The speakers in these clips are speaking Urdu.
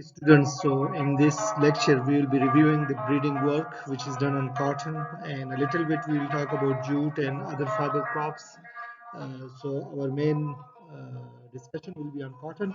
Students, so in this lecture we will be reviewing the breeding work which is done on cotton, and a little bit we will talk about jute and other fiber crops. So our main discussion will be on cotton.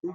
1902.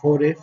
4F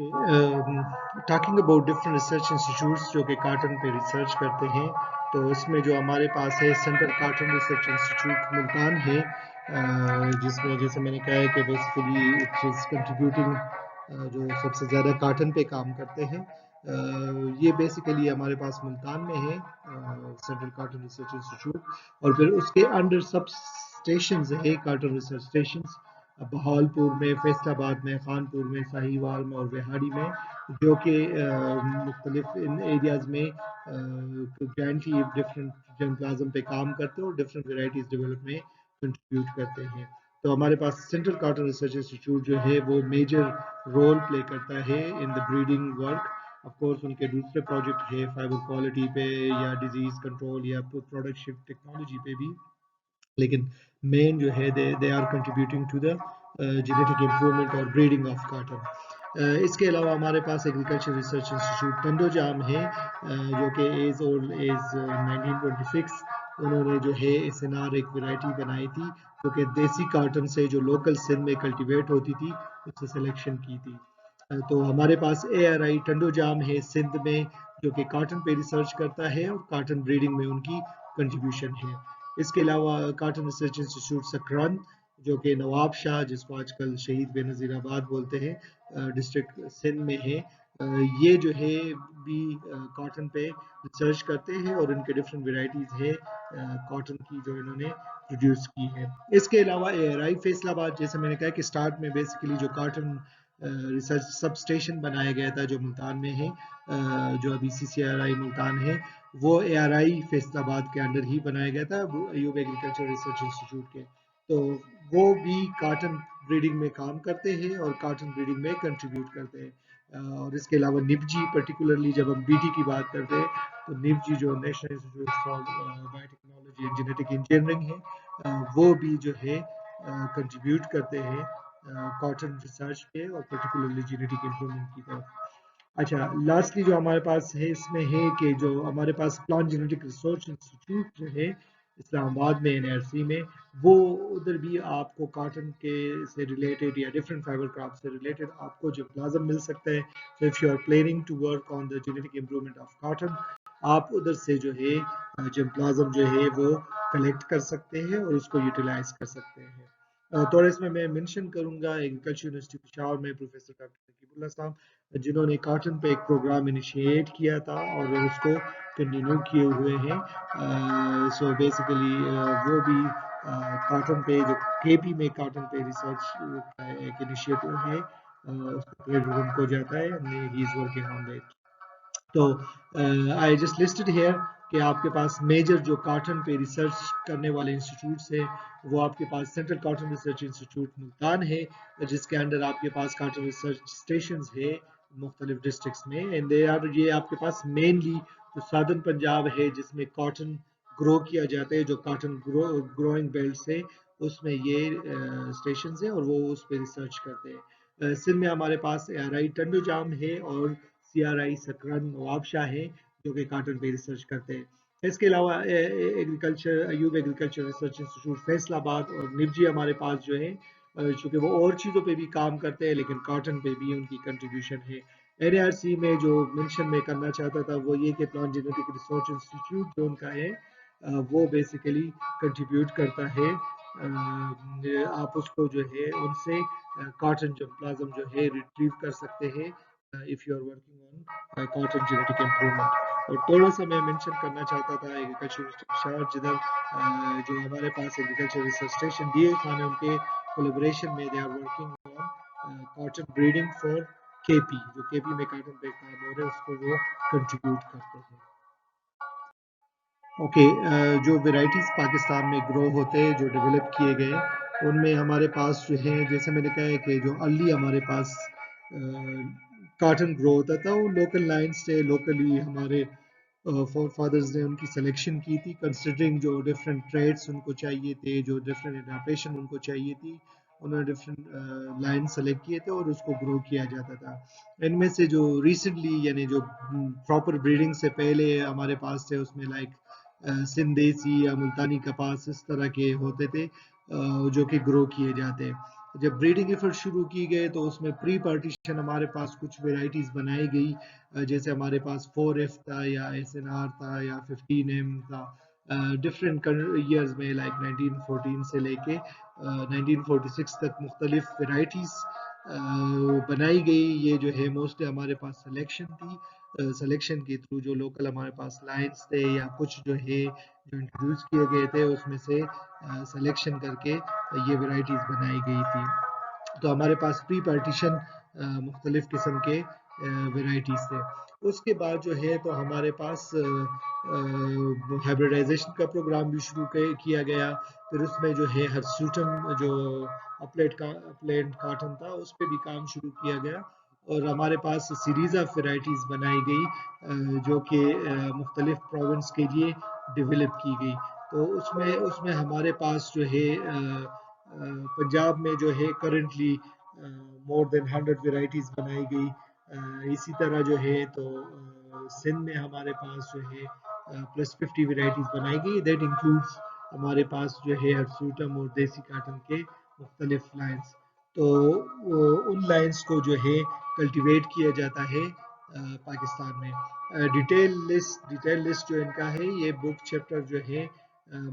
talking about different research institutes جو کہ کاٹن پہ ریسرچ کرتے ہیں، تو اس میں جو ہمارے پاس ہے central cotton research institute Multan ہے، جس میں جیسے میں نے کہا ہے کہ بیسیکلی اٹ از کنٹریبیوٹنگ جو سب سے زیادہ کاٹن پہ کام کرتے ہیں. یہ بیسیکلی ہمارے پاس ملتان میں ہے سینٹرل کاٹن ریسرچ انسٹیٹیوٹ، اور پھر اس کے انڈر سب اسٹیشنز ہے کاٹن ریسرچ اسٹیشنز بہاولپور میں، فیصل آباد میں، خانپور میں، ساہیوال میں اور وہاڑی میں، جو کہ مختلف ان ایریاز میں جوائنٹلی ڈفرینٹ جرم پلازم پہ کام کرتے ہیں اور ڈفرینٹ ویرائٹیز ڈیولپ میں کنٹریبیوٹ کرتے ہیں. تو ہمارے پاس سینٹرل کاٹن ریسرچ انسٹیٹیوٹ جو ہے وہ میجر رول پلے کرتا ہے in the breeding work. Of course ان کے دوسرے پروجیکٹ ہے فائبر کوالٹی پہ یا ڈیزیز کنٹرول یا پروڈکشن ٹیکنالوجی پہ بھی، لیکن مین جو ہے they are contributing to the genetic improvement اور بریڈنگ آف کاٹن. اس کے علاوہ ہمارے پاس ایگریکلچر ریسرچ انسٹیٹیوٹ ٹنڈو جام ہے، جو کہ ایز اولڈ ایز 1926 انہوں نے جو ہے اس انار ایک ویرائٹی بنائی تھی جو کہ دیسی کاٹن سے جو لوکل سندھ میں کلٹیویٹ ہوتی تھی اس سے سلیکشن کی تھی. تو ہمارے پاس ARI ٹنڈو جام ہے سندھ میں، جو کہ کاٹن پہ ریسرچ کرتا ہے اور کاٹن بریڈنگ میں ان کی کنٹریبیوشن ہے. اس کے علاوہ کاٹن ریسرچ انسٹیٹیوٹ سکران جو کہ نواب شاہ، جس کو آج کل شہید بے نظیر آباد بولتے ہیں، ڈسٹرکٹ سندھ میں ہے. یہ جو ہے بھی کاٹن پہ ریسرچ کرتے ہیں اور ان کے ڈفرینٹ ویرائٹیز ہے کاٹن کی جو انہوں نے پروڈیوس کی ہے. اس کے علاوہ ARI فیصل آباد، جیسے میں نے کہا کہ سٹارٹ میں بیسیکلی جو کاٹن ریسرچ سب اسٹیشن بنایا گیا تھا جو ملتان میں ہے، جو ابھی CCRI ملتان ہے، وہ ARI فیصل آباد کے انڈر ہی بنایا گیا تھا ایوب ایگریکلچر ریسرچ انسٹیٹیوٹ کے. تو وہ بھی کاٹن بریڈنگ میں کام کرتے ہیں اور کاٹن بریڈنگ میں کنٹریبیوٹ کرتے ہیں. اور اس کے علاوہ نبجی پرٹیکولرلی جب ہم BT کی بات کرتے ہیں تو نبجی جو national institute for bio technology and genetic engineering ہے، وہ بھی جو ہے کنٹریبیوٹ کرتے ہیں کاٹن ریسرچ پہ اور پرٹیکولرلی جینیٹک امپرومنٹ کی طرف. اچھا، لاسٹلی جو ہمارے پاس ہے اس میں ہے کہ جو ہمارے پاس پلانٹ جینیٹک ریسرچ انسٹیٹیوٹ جو ہے اسلام آباد میں NRC میں، وہ ادھر بھی آپ کو کاٹن کے سے ریلیٹڈ یا ڈفرینٹ فائبر کرافٹ سے ریلیٹڈ آپ کو جو پلازم مل سکتا ہے. So if you are planning to work on the genetic improvement of cotton, آپ ادھر سے جو ہے جب پلازم جو ہے وہ کلیکٹ کر سکتے ہیں اور اس کو یوٹیلائز کر سکتے ہیں. تو اس میں منشن کروں گا ایگریکلچر یونیورسٹی پشاور میں پروفیسر ڈاکٹر نقیب اللہ صاحب، جنہوں نے کاٹن پہ ایک پروگرام انیشیٹ کیا تھا اور اس کو کنٹینیو کیے ہوئے ہیں. سو بیسیکلی وہ بھی کاٹن پہ جو KP میں کاٹن پہ ریسرچ کا ایک انیشیٹو ہے، اس کا کریڈٹ ان کو جاتا ہے، ہی از ورکنگ آن دیٹ. تو آئی جسٹ لسٹڈ ہیئر کہ آپ کے پاس میجر جو کاٹن پہ ریسرچ کرنے والے انسٹیٹیوٹس ہیں وہ آپ کے پاس central cotton research institute Multan ہے، جس کے انڈر آپ کے پاس کاٹن ریسرچ اسٹیشنز ہے مختلف ڈسٹرکٹس میں. اینڈ یہ آپ کے پاس مینلی جو سادرن پنجاب ہے جس میں کاٹن گرو کیا جاتا ہے، جو کاٹن گروئنگ بیلٹس ہے اس میں یہ اسٹیشنز ہیں اور وہ اس پہ ریسرچ کرتے ہیں. سندھ میں ہمارے پاس ARI ٹنڈو جام ہے اور CRI سکرن نواب شاہ ہے جو کہ کاٹن پہ ریسرچ کرتے ہیں. اس کے علاوہ Ayub agriculture research institute Faisal آباد اور نبجی ہمارے پاس جو ہے، چونکہ وہ اور چیزوں پہ بھی کام کرتے ہیں لیکن کاٹن پہ بھی ان کی کنٹریبیوشن ہے. NRC میں جو منشن میں کرنا چاہتا تھا وہ یہ کہ پلانٹ جینیٹک ریسرچ انسٹیٹیوٹ جو ان کا ہے وہ بیسیکلی کنٹریبیوٹ کرتا ہے. آپ اس کو جو ہے ان سے کاٹن پلازم جو ہے ریٹریو کر سکتے ہیں if you are working on cotton genetic improvement. اور تھوڑا سا میں منشن کرنا چاہتا تھا ایگریکلچر پشاور جدھر جو ہمارے پاس agriculture research station DA Khan ہے، ان کے کولیبریشن میں they are working on cotton breeding for KP، جو KP میں کاٹن پہ کام ہو رہے ہیں اس کو وہ کنٹریبیوٹ کرتے ہیں. اوکے، جو ویرائٹیز پاکستان میں گرو ہوتے ہیں جو ڈیولپ کیے گئے ان میں ہمارے پاس جو ہے، جیسے میں نے کہا ہے کہ جو ارلی ہمارے پاس کاٹن گرو ہوتا تھا وہ لوکل لائن سے لوکلی ہمارے فور فادرز نے ان کی سلیکشن کی تھی کنسیڈرنگ جو ڈفرینٹ ٹریڈس ان کو چاہیے تھے، جو ڈفرینٹ اڈاپٹیشن ان کو چاہیے تھی، انہوں نے ڈفرینٹ لائن سلیکٹ کیے تھے اور اس کو گرو کیا جاتا تھا. ان میں سے جو ریسنٹلی یعنی جو پراپر بریڈنگ سے پہلے ہمارے پاس تھے اس میں لائک سندیسی یا ملتانی کپاس اس طرح کے ہوتے تھے جو کہ گرو کیے جاتے ہیں. جب بریڈنگ ایفرٹ شروع کی گئے تو اس میں پری پارٹیشن ہمارے پاس کچھ ویرائٹیز بنائی گئی، جیسے ہمارے پاس 4F تھا یا SNR تھا یا 15M تھا، ڈفرینٹ ایئرز میں لائک 1914 سے لے کے 1946 تک مختلف ویرائٹیز بنائی گئی. یہ جو ہے موسٹلی ہمارے پاس سلیکشن تھی، سلیکشن کے تھرو جو لوکل ہمارے پاس لائنس تھے یا کچھ جو ہے جو انٹروڈیوس کیے گئے تھے اس میں سے سلیکشن کر کے یہ ویرائٹیز بنائی گئی تھی. تو ہمارے پاس پری پارٹیشن مختلف قسم کے ویرائٹیز تھے. اس کے بعد جو ہے تو ہمارے پاس ہائبریڈائزیشن کا پروگرام بھی شروع کیا گیا. پھر اس میں جو ہے ہرسوٹم جو اپلینڈ کاٹن تھا اس پہ بھی کام شروع کیا گیا، اور ہمارے پاس سیریز آف ویرائٹیز بنائی گئی جو کہ مختلف پروونس کے لیے ڈیولپ کی گئی. تو اس میں ہمارے پاس جو ہے پنجاب میں جو ہے کرنٹلی مور دین 100 ویرائٹیز بنائی گئی. اسی طرح جو ہے تو سندھ میں ہمارے پاس جو ہے پلس 50 ویرائٹیز بنائی گئی. دیٹ انکلوڈس ہمارے پاس جو ہے ہرسوٹم اور دیسی کاٹن کے مختلف لائنس. تو ان لائنس کو جو ہے کلٹیویٹ کیا جاتا ہے پاکستان میں. ڈیٹیل لسٹ جو ان کا ہے، یہ بک چیپٹر جو ہے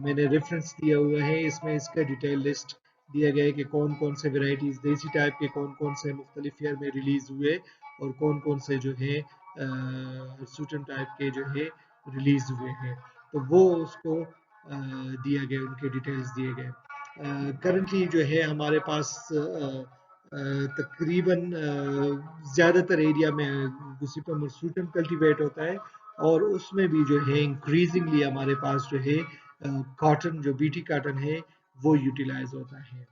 میں نے ریفرنس دیا ہوا ہے، اس میں اس کا ڈیٹیل لسٹ دیا گیا ہے کہ کون کون سے ویرائٹیز دیسی ٹائپ کے کون کون سے مختلف ایئر میں ریلیز ہوئے اور کون کون سے جو ہے سوٹن ٹائپ کے جو ہے ریلیز ہوئے ہیں. تو وہ اس کو دیا گیا، ان کے ڈیٹیلز دیے گئے. کرنٹلی جو ہے ہمارے پاس تقریباً زیادہ تر ایریا میں گوسیپم اور سوٹم کلٹیویٹ ہوتا ہے، اور اس میں بھی جو ہے انکریزنگلی ہمارے پاس جو ہے کاٹن جو BT کاٹن ہے وہ یوٹیلائز ہوتا ہے.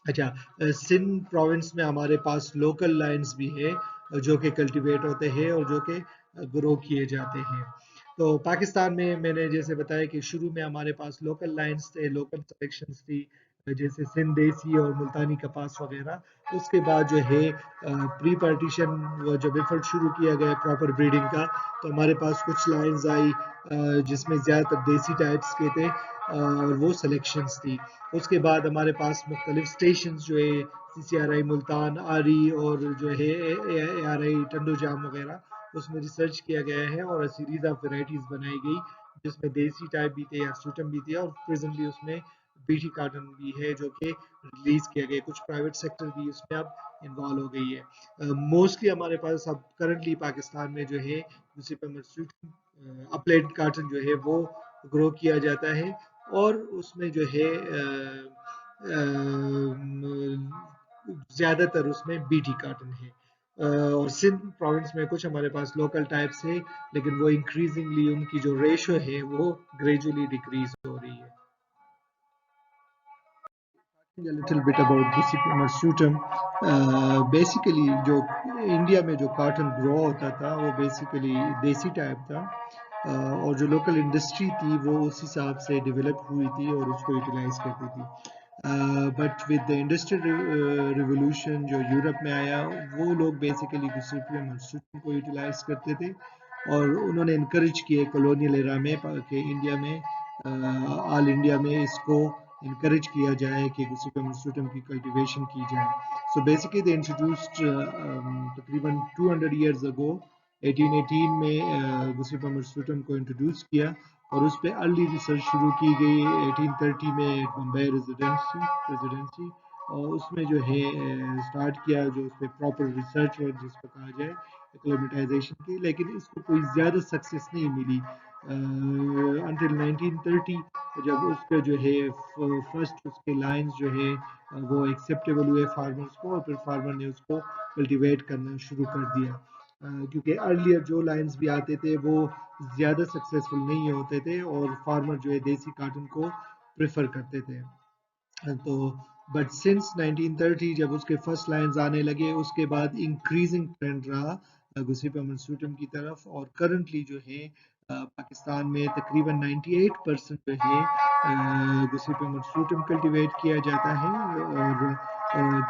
اچھا، سندھ پروونس میں ہمارے پاس لوکل لائنز بھی ہے جو کہ کلٹیویٹ ہوتے ہیں اور جو کہ گرو کیے جاتے ہیں. تو پاکستان میں نے جیسے بتایا کہ شروع میں ہمارے پاس لوکل لائنز تھے، لوکل سلیکشنز تھی، جیسے سندھ دیسی اور ملتانی کپاس وغیرہ. اس کے بعد جو ہے پری پارٹیشن جب ایفرٹ شروع کیا گیا پراپر بریڈنگ کا تو ہمارے پاس کچھ لائنز آئی جس میں زیادہ تر دیسی ٹائپس کے تھے اور وہ سلیکشنز تھی. اس کے بعد ہمارے پاس مختلف اسٹیشنز جو ہے CCRI ملتان، آری اور جو ہے ARI ٹنڈو جام وغیرہ، اس میں ریسرچ کیا گیا ہے اور سیریز آف ویرائٹیز بنائی گئی جس میں دیسی ٹائپ بھی تھے یا سوٹم بھی تھے، اور پریزنٹلی اس میں BT کاٹن بھی ہے جو کہ ریلیز کیا گیا. کچھ پرائیویٹ سیکٹر بھی اس میں اب انوالو ہو گئی ہے. موسٹلی ہمارے پاس اب کرنٹلی پاکستان میں جو ہے اپلینڈ کاٹن جو ہے وہ گرو کیا جاتا ہے، اور اس میں جو ہے زیادہ تر اس میں BT کاٹن ہے. اور سندھ پروونس میں کچھ ہمارے پاس لوکل ٹائپس ہیں لیکن وہ انکریزنگلی ان کی جو ریشو ہے وہ گریجولی ڈیکریز ہو رہی ہے. A little bit about Gossypium hirsutum. Basically جو انڈیا میں جو کاٹن گرو ہوتا تھا وہ بیسیکلی دیسی ٹائپ تھا، اور جو لوکل انڈسٹری تھی وہ اس حساب سے ڈیولپ ہوئی تھی اور اس کو یوٹیلائز کرتی تھی. But with the industrial revolution جو یورپ میں آیا، وہ لوگ بیسیکلی گوسیپیم ہرسوٹم کو یوٹیلائز کرتے تھے، اور انہوں نے انکریج کیے کولونیل ایرا میں کہ انڈیا میں آل انڈیا میں اس کو encourage کیا جائے کہ گوسیپیم ہرسوٹم کی کلٹیویشن کی جائے. So basically they introduced تقریباً 200 years ago 1818 میں گوسیپیم ہرسوٹم کو انٹروڈیوس کیا، اور اس پہ ارلی ریسرچ شروع کی گئی 1830 میں بمبئی ریزیڈنسی، اور اس میں جو ہے سٹارٹ کیا جو اس پہ پراپر ریسرچ اور جس کو کہا جائے ایکلیمیٹائزیشن کی، لیکن اس کو کوئی زیادہ سکسیس نہیں ملی انٹل 1930 جب اس کے جو ہے فرسٹ اس کے لائنز جو ہے وہ ایکسیپٹیبل ہوئے فارمرز کو، اور پھر فارمر نے اس کو کلٹیویٹ کرنا شروع کر دیا. کیونکہ ارلیئر جو لائنز بھی آتے تھے وہ زیادہ سکسیسفل نہیں ہوتے تھے اور فارمر جو ہے دیسی کاٹن کو پریفر کرتے تھے. تو بٹ سنس 1930 جب اس کے فرسٹ لائنز آنے لگے اس کے بعد انکریزنگ ٹرینڈ رہا گوسیپیم ہرسوٹم کی طرف، اور کرنٹلی جو ہے پاکستان میں تقریباً 98% جو ہے گوسیپیم ہرسوٹم کلٹیویٹ کیا جاتا ہے، اور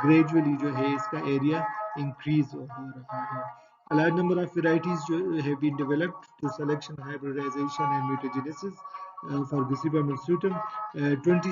گریجولی جو ہے اس کا ایریا انکریز ہو رہا ہے. A large number of varieties have been developed to selection, hybridization, and mutagenesis for Gossypium hirsutum. 20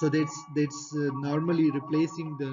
So that's normally replacing the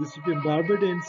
Gossypium barbadans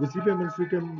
Gossypium hirsutum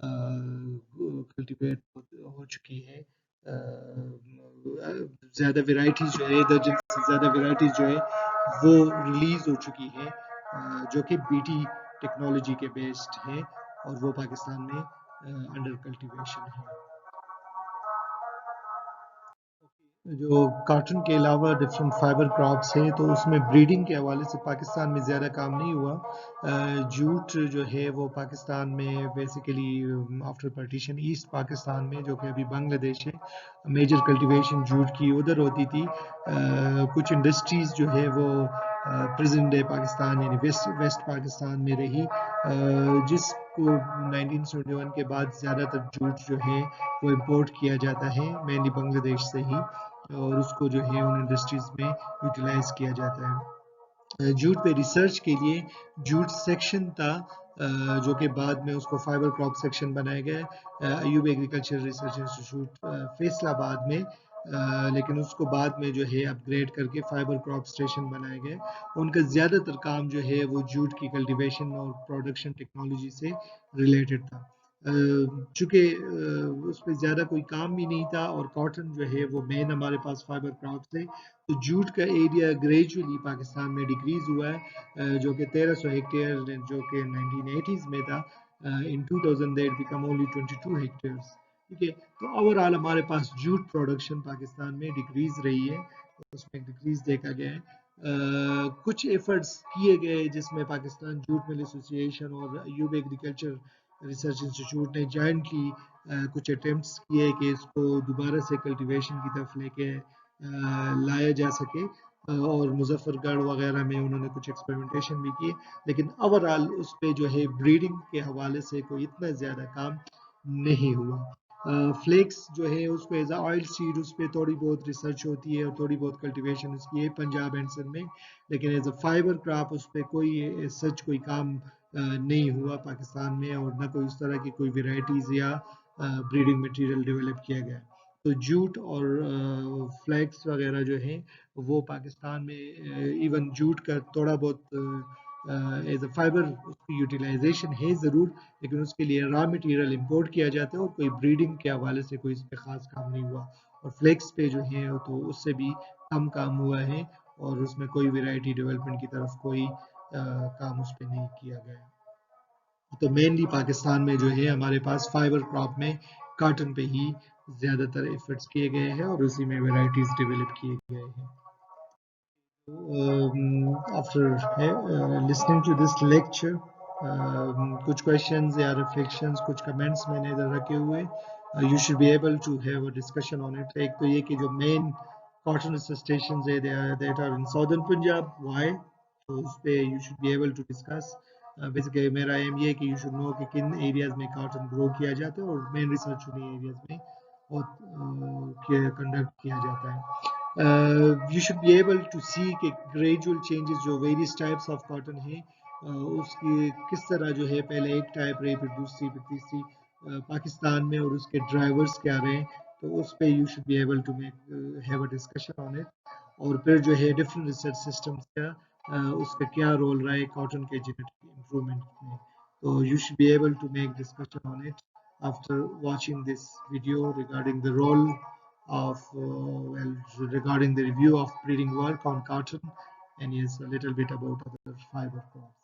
cultivate ہو چکی ہے. زیادہ ورائٹیز جو ہے درجن سے زیادہ ورائٹیز جو ہے وہ ریلیز ہو چکی ہے جو کہ بی ٹی ٹیکنالوجی کے بیسڈ ہے اور وہ پاکستان میں انڈر کلٹیویشن ہے. جو کاٹن کے علاوہ ڈفرینٹ فائبر کراپس ہیں تو اس میں بریڈنگ کے حوالے سے پاکستان میں زیادہ کام نہیں ہوا. جوٹ جو ہے وہ پاکستان میں basically after partition east Pakistan میں جو کہ ابھی بنگلہ دیش ہے میجر کلٹیویشن جوٹ کی ادھر ہوتی تھی. کچھ انڈسٹریز جو ہے وہ پریزنٹ ڈے پاکستان یعنی ویسٹ پاکستان میں رہی جس کو 1971 کے بعد زیادہ تر جوٹ جو ہے وہ امپورٹ کیا جاتا ہے مینلی بنگلہ دیش سے ہی اور اس کو جو ہے ان انڈسٹریز میں یوٹیلائز کیا جاتا ہے. جوٹ پہ ریسرچ کے لیے جوٹ سیکشن تھا جو کہ بعد میں اس کو فائبر کراپ سیکشن بنایا گیا Ayub agriculture research institute Faisal آباد میں لیکن اس کو بعد میں جو ہے اپ گریڈ کر کے فائبر کراپ اسٹیشن بنایا گیا. ان کا زیادہ تر کام جو ہے وہ جوٹ کی کلٹیویشن اور پروڈکشن ٹیکنالوجی سے ریلیٹڈ تھا. چونکہ اس پہ زیادہ کوئی کام بھی نہیں تھا اور کاٹن جو ہے وہ مین ہمارے پاس فائبر کراپ تھے تو جوٹ کا ایریا گریجولی پاکستان میں ڈیکریز ہوا ہے جو کہ 1300 ہیکٹیئر جو کہ 1980s میں تھا. ان 2000 they become only 22 hectares. ٹھیک ہے تو اوور آل ہمارے پاس جوٹ پروڈکشن پاکستان میں ڈیکریز رہی ہے اس میں ڈیکریز دیکھا گیا ہے. کچھ ایفرٹس کیے گئے جس میں پاکستان جوٹ مل ایسوسی ایشن اور ایوب ایگریکلچر ریسرچ انسٹیٹیوٹ نے جوائنٹلی کچھ اٹیمپٹس کیے کہ اس کو دوبارہ سے کلٹیویشن کی طرف لے کے لایا جا سکے اور مظفر گڑھ وغیرہ میں انہوں نے کچھ ایکسپیریمنٹیشن بھی کیے لیکن اوور آل اس پہ جو ہے بریڈنگ کے حوالے سے کوئی اتنا زیادہ کام نہیں ہوا. فلیکس جو ہے اس کو ایز اے آئل سیڈ اس پہ تھوڑی بہت ریسرچ ہوتی ہے اور تھوڑی بہت کلٹیویشن اس کی ہے پنجاب اینڈ سندھ میں لیکن ایز اے فائبر کراپ اس پہ کوئی سچ کوئی کام نہیں ہوا پاکستان میں اور نہ کوئی اس طرح کی کوئی ویرائٹیز یا بریڈنگ مٹیریل ڈیولپ کیا گیا. تو جوٹ اور فلیکس وغیرہ جو ہیں وہ پاکستان میں ایون جوٹ کا تھوڑا بہت ایز اے فائبر اس کی یوٹیلائزیشن ہے ضرور لیکن اس کے لیے را مٹیریل امپورٹ کیا جاتا ہے اور کوئی بریڈنگ کے حوالے سے کوئی اس پہ خاص کام نہیں ہوا. اور فلیکس پہ جو ہے تو اس سے بھی کم کام ہوا ہے اور اس میں کوئی ویرائٹی ڈیولپمنٹ کی طرف کوئی کام اس پہ نہیں کیا گیا. تو مینلی پاکستان میں جو ہے ہمارے پاس فائبر کراپ میں کاٹن پہ ہی زیادہ تر ایفرٹس کیے گئے ہیں اور اسی میں ویرائٹیز ڈیولپ کیے گئے ہیں. After listening to this lecture کچھ questions یا reflections کچھ comments میں نے ادھر رکھے ہوئے you should be able to have a discussion on it. ایک تو یہ کہ جو main cotton research stations ہے that are in southern Punjab why تو اس پہ you should be able to discuss. Basically میرا ایم یہ ہے کہ یو شوڈ نو کہ کن ایریاز میں کاٹن گرو کیا جاتا ہے اور مین ریسرچ انہیں ایریاز میں کنڈکٹ کیا جاتا ہے. You should be able to see کہ گریجول چینجز جو ویریس ٹائپس آف کاٹن ہیں اس کی کس طرح جو ہے پہلے ایک ٹائپ رہی پھر دوسری پھر تیسری پاکستان میں اور اس کے ڈرائیورس کیا رہے تو اس پہ you should be able to make have a discussion on it. اور پھر جو ہے ڈفرینٹ ریسرچ سسٹمس کا اس کا کیا رول رہا ہے کاٹن کے جینیٹک امپروومنٹ میں تو you should be able to make discussion on it after watching this video regarding the role of regarding the review of breeding work on cotton and yes a little bit about other fiber crops.